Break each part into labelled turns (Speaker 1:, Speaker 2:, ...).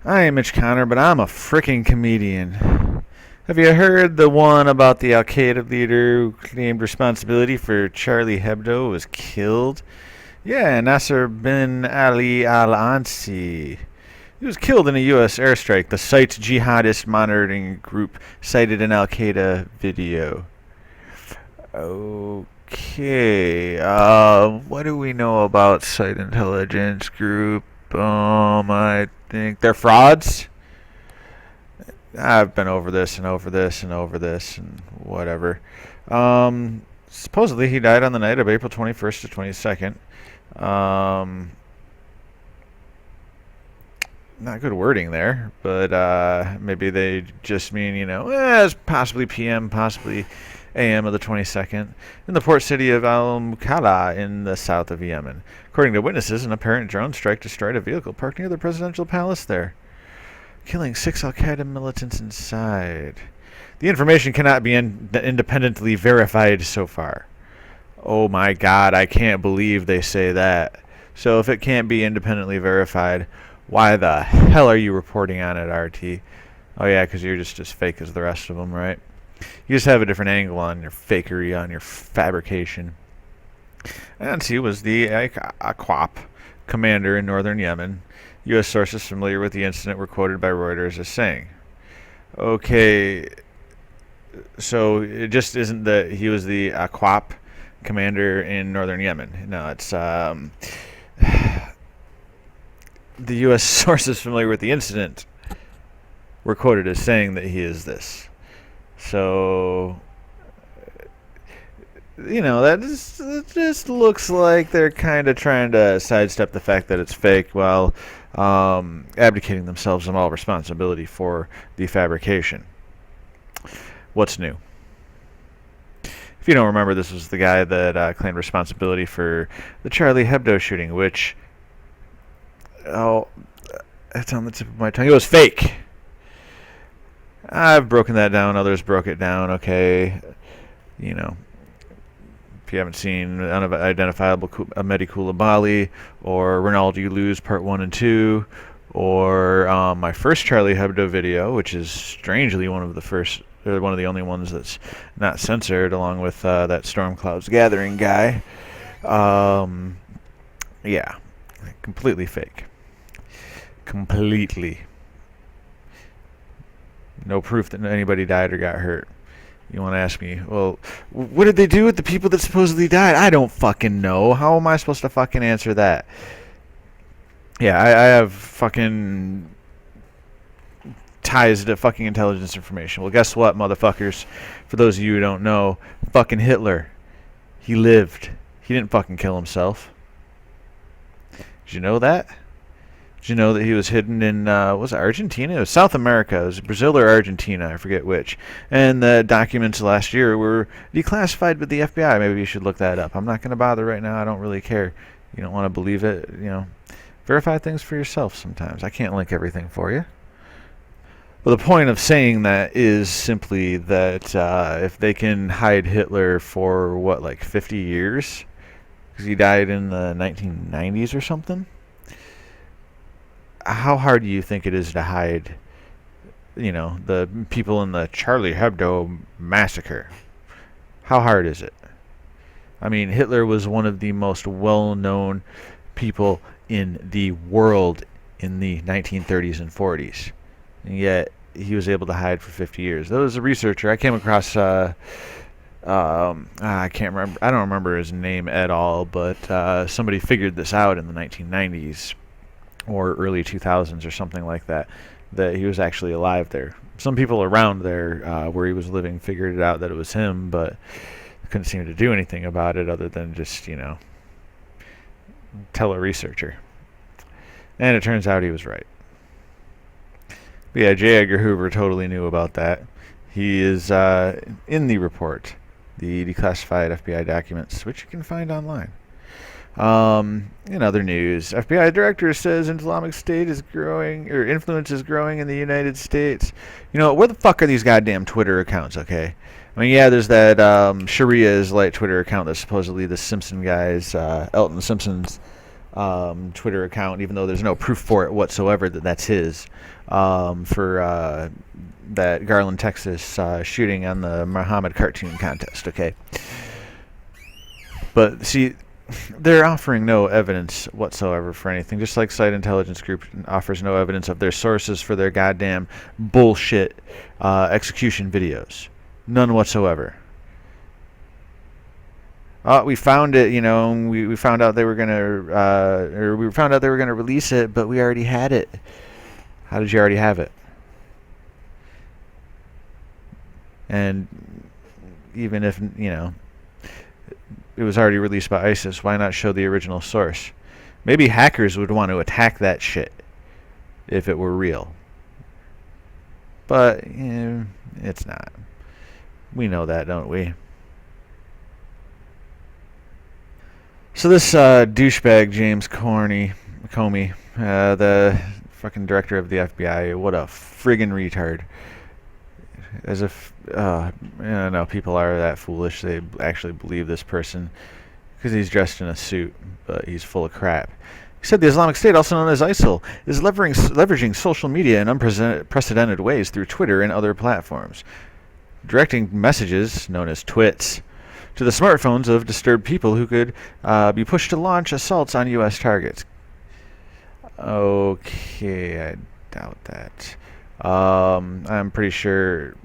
Speaker 1: I am Mitch Connor, but I'm a freaking comedian. Have you heard the one about the Al-Qaeda leader who claimed responsibility for Charlie Hebdo was killed? Yeah, Nasser bin Ali al-Ansi. He was killed in a U.S. airstrike, the site's jihadist monitoring group cited an Al-Qaeda video. Okay, what do we know about site intelligence group? I think they're frauds. I've been over this and over this and over this and whatever. Supposedly he died on the night of April 21st to 22nd. Not good wording there, but maybe they just mean, it's possibly PM, possibly AM of the 22nd, in the port city of Al-Mukalla in the south of Yemen. According to witnesses, an apparent drone strike destroyed a vehicle parked near the presidential palace there, killing 6 Al-Qaeda militants inside. The information cannot be independently verified so far. Oh my God, I can't believe they say that. So if it can't be independently verified, why the hell are you reporting on it, RT? Oh yeah, because you're just as fake as the rest of them, right? You just have a different angle on your fakery, on your fabrication. Al-Ansi was the AQAP commander in northern Yemen. U.S. sources familiar with the incident were quoted by Reuters as saying, okay, so it just isn't that he was the AQAP commander in northern Yemen. No, it's the U.S. sources familiar with the incident were quoted as saying that he is this. So, that just looks like they're kind of trying to sidestep the fact that it's fake while abdicating themselves of all responsibility for the fabrication. What's new? If you don't remember, this was the guy that claimed responsibility for the Charlie Hebdo shooting, which, it's on the tip of my tongue. It was fake. I've broken that down. Others broke it down. Okay. If you haven't seen Unidentifiable Mehdi Koulibaly or Ronald You Lose Part 1 and 2 or my first Charlie Hebdo video, which is strangely one of the only ones that's not censored, along with that Storm Clouds Gathering guy. Yeah. Completely fake. Completely. No proof that anybody died or got hurt. You want to ask me, well, what did they do with the people that supposedly died? I don't fucking know. How am I supposed to fucking answer that? Yeah, I have fucking ties to fucking intelligence information. Well, guess what, motherfuckers? For those of you who don't know, fucking Hitler, he lived. He didn't fucking kill himself. Did you know that? Did you know that he was hidden in, was it Argentina? It was South America. It was Brazil or Argentina. I forget which. And the documents last year were declassified with the FBI. Maybe you should look that up. I'm not going to bother right now. I don't really care. You don't want to believe it. Verify things for yourself sometimes. I can't link everything for you. Well, the point of saying that is simply that if they can hide Hitler for, 50 years? Because he died in the 1990s or something? How hard do you think it is to hide, the people in the Charlie Hebdo massacre? How hard is it? I mean, Hitler was one of the most well-known people in the world in the 1930s and 40s. And yet, he was able to hide for 50 years. There was a researcher. I came across, I can't remember. I don't remember his name at all, but somebody figured this out in the 1990s. Or early 2000s or something like that he was actually alive there. Some people around there where he was living figured it out that it was him, but couldn't seem to do anything about it other than just, tell a researcher. And it turns out he was right. But yeah, J. Edgar Hoover totally knew about that. He is in the report, the declassified FBI documents, which you can find online. In other news, FBI director says Islamic State is growing, or influence is growing in the United States. Where the fuck are these goddamn Twitter accounts, okay? I mean, yeah, there's that Sharia is light Twitter account that's supposedly the Simpson guys, Elton Simpson's Twitter account, even though there's no proof for it whatsoever that that's his, for that Garland, Texas shooting on the Muhammad cartoon contest. Okay, but see, they're offering no evidence whatsoever for anything, just like Site Intelligence Group offers no evidence of their sources for their goddamn bullshit execution videos. None whatsoever. We found it, we found out they were we found out they were gonna release it, but we already had it. How did you already have it? And even if, it was already released by ISIS, why not show the original source? Maybe hackers would want to attack that shit if it were real. But it's not. We know that, don't we? So this douchebag James Comey, the fucking director of the FBI, what a friggin' retard. As if, no, people are that foolish. They actually believe this person because he's dressed in a suit, but he's full of crap. He said the Islamic State, also known as ISIL, is leveraging social media in unprecedented ways through Twitter and other platforms, directing messages, known as twits, to the smartphones of disturbed people who could be pushed to launch assaults on U.S. targets. Okay, I doubt that. I'm pretty sure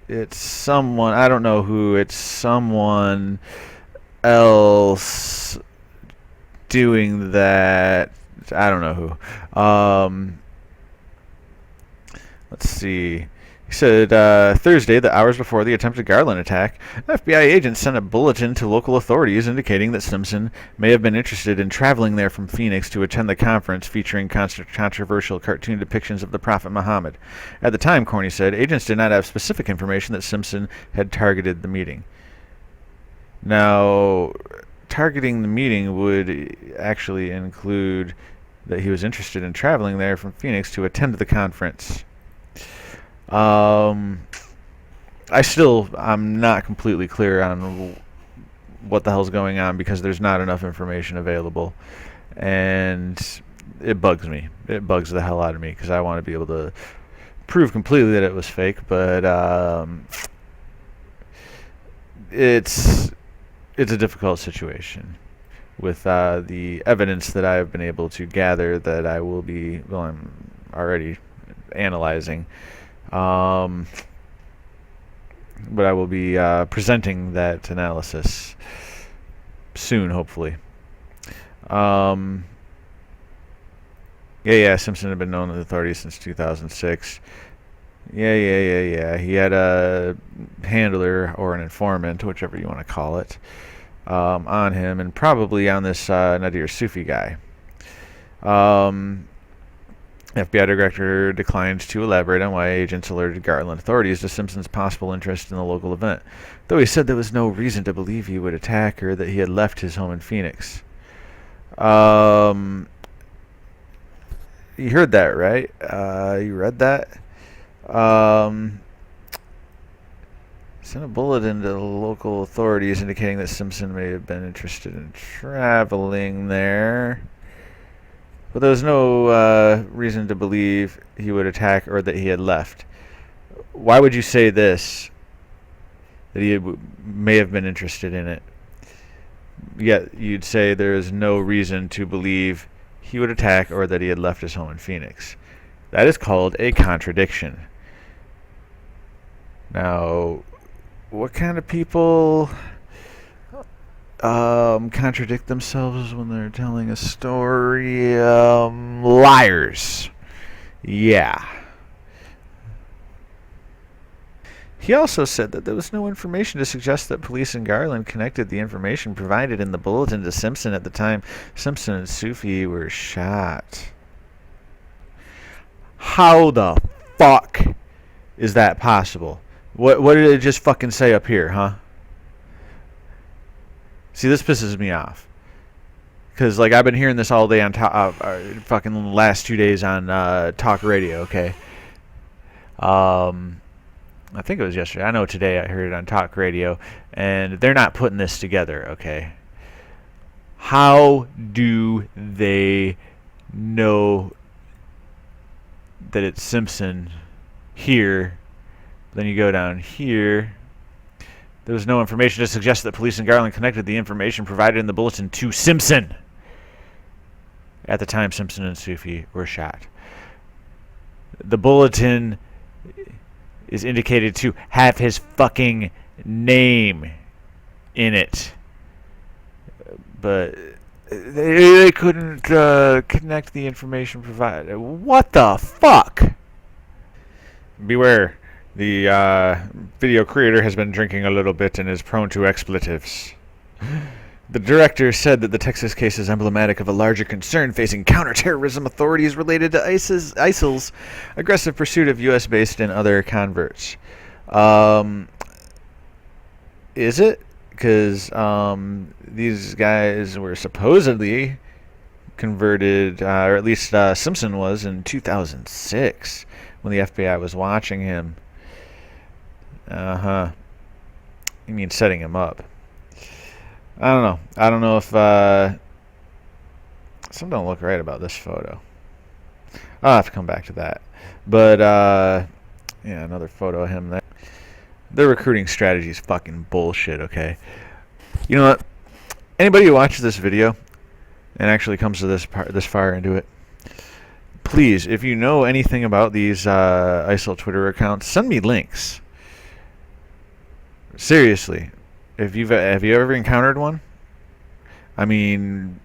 Speaker 1: it's someone, I don't know who, it's someone else doing that. I don't know who. Let's see. He said Thursday, the hours before the attempted Garland attack, FBI agents sent a bulletin to local authorities indicating that Simpson may have been interested in traveling there from Phoenix to attend the conference featuring controversial cartoon depictions of the Prophet Muhammad. At the time, Corney said, agents did not have specific information that Simpson had targeted the meeting. Now, targeting the meeting would actually include that he was interested in traveling there from Phoenix to attend the conference. I'm not completely clear on what the hell's going on because there's not enough information available, and it bugs me. It bugs the hell out of me because I want to be able to prove completely that it was fake, but it's a difficult situation with the evidence that I've been able to gather that I'm already analyzing. But I will be presenting that analysis soon, hopefully. Simpson had been known to the authorities since 2006. Yeah. He had a handler or an informant, whichever you want to call it, on him, and probably on this Nadir Sufi guy. FBI director declined to elaborate on why agents alerted Garland authorities to Simpson's possible interest in the local event, though he said there was no reason to believe he would attack or that he had left his home in Phoenix. You heard that, right? You read that? Sent a bulletin to the local authorities indicating that Simpson may have been interested in traveling there. But there was no reason to believe he would attack or that he had left. Why would you say this? That he may have been interested in it. Yet you'd say there is no reason to believe he would attack or that he had left his home in Phoenix. That is called a contradiction. Now, what kind of people contradict themselves when they're telling a story? Liars. Yeah. He also said that there was no information to suggest that police in Garland connected the information provided in the bulletin to Simpson at the time Simpson and Sufi were shot. How the fuck is that possible? What did it just fucking say up here, huh? See, this pisses me off. Because, I've been hearing this all day on fucking last 2 days on talk radio, okay? I think it was yesterday. I know today I heard it on talk radio. And they're not putting this together, okay? How do they know that it's Simpson here? Then you go down here. There was no information to suggest that police in Garland connected the information provided in the bulletin to Simpson. At the time, Simpson and Sufi were shot. The bulletin is indicated to have his fucking name in it. But they couldn't connect the information provided. What the fuck? Beware. The video creator has been drinking a little bit and is prone to expletives. The director said that the Texas case is emblematic of a larger concern facing counterterrorism authorities related to ISIL's aggressive pursuit of U.S.-based and other converts. Is it? Because these guys were supposedly converted, or at least Simpson was, in 2006 when the FBI was watching him. You mean setting him up. I don't know. I don't know if something don't look right about this photo. I'll have to come back to that. But yeah, another photo of him there. Their recruiting strategy is fucking bullshit, okay? You know what? Anybody who watches this video and actually comes to this far into it, please, if you know anything about these ISIL Twitter accounts, send me links. Seriously. Have you ever encountered one? I mean,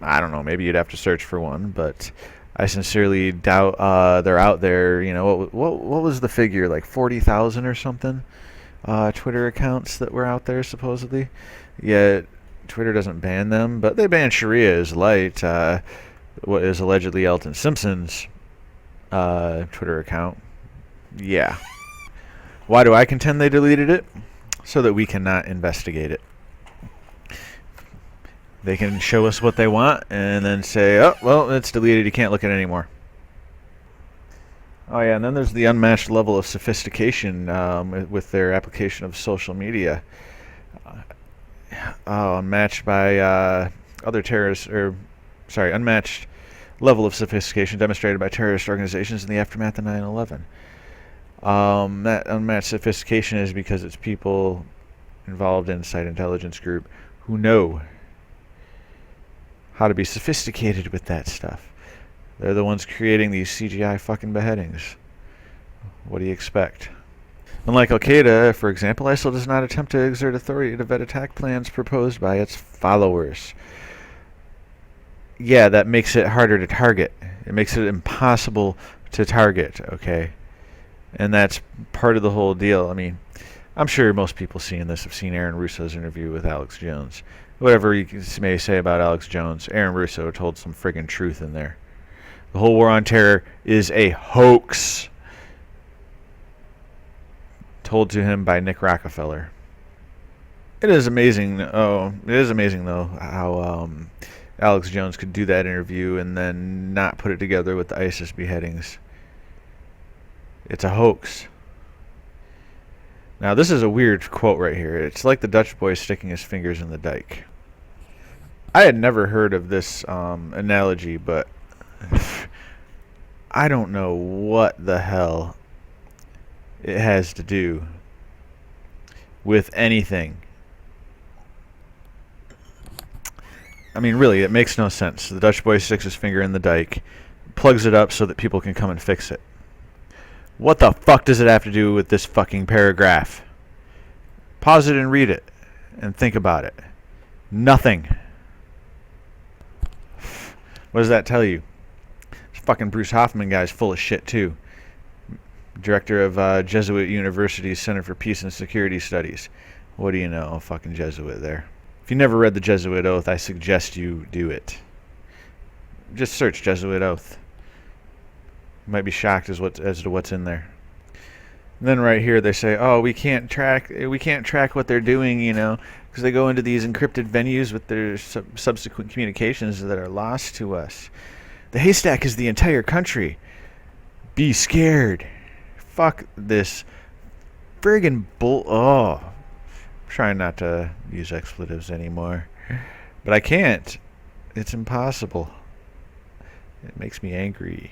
Speaker 1: I don't know. Maybe you'd have to search for one, but I sincerely doubt they're out there. You know, what was the figure? Like 40,000 or something? Twitter accounts that were out there supposedly. Yet Twitter doesn't ban them, but they ban Sharia is light. What is allegedly Elton Simpson's Twitter account? Yeah. Why do I contend they deleted it? So that we cannot investigate it. They can show us what they want and then say, oh, well, it's deleted. You can't look at it anymore. Oh, yeah, and then there's the unmatched level of sophistication with their application of social media. Unmatched by other terrorists, unmatched level of sophistication demonstrated by terrorist organizations in the aftermath of 9/11. That unmatched sophistication is because it's people involved in site intelligence group who know how to be sophisticated with that stuff. They're the ones creating these CGI fucking beheadings. What do you expect? Unlike Al-Qaeda, for example, ISIL does not attempt to exert authority to vet attack plans proposed by its followers. Yeah, that makes it harder to target. It makes it impossible to target, okay? And that's part of the whole deal. I mean, I'm sure most people seeing this have seen Aaron Russo's interview with Alex Jones. Whatever you may say about Alex Jones, Aaron Russo told some friggin' truth in there. The whole war on terror is a hoax. Told to him by Nick Rockefeller. It is amazing. Oh, it is amazing though how Alex Jones could do that interview and then not put it together with the ISIS beheadings. It's a hoax. Now, this is a weird quote right here. It's like the Dutch boy sticking his fingers in the dike. I had never heard of this analogy, but I don't know what the hell it has to do with anything. I mean, really, it makes no sense. The Dutch boy sticks his finger in the dike, plugs it up so that people can come and fix it. What the fuck does it have to do with this fucking paragraph? Pause it and read it and think about it. Nothing. What does that tell you? This fucking Bruce Hoffman guy's full of shit too. Director of Jesuit University's Center for Peace and Security Studies. What do you know? Fucking Jesuit there. If you never read the Jesuit Oath, I suggest you do it. Just search Jesuit Oath. You might be shocked as to what's in there. And then right here they say, "Oh, we can't track what they're doing, you know, because they go into these encrypted venues with their subsequent communications that are lost to us. The haystack is the entire country. Be scared." Fuck this friggin' bull. Oh, I'm trying not to use expletives anymore. But I can't. It's impossible. It makes me angry.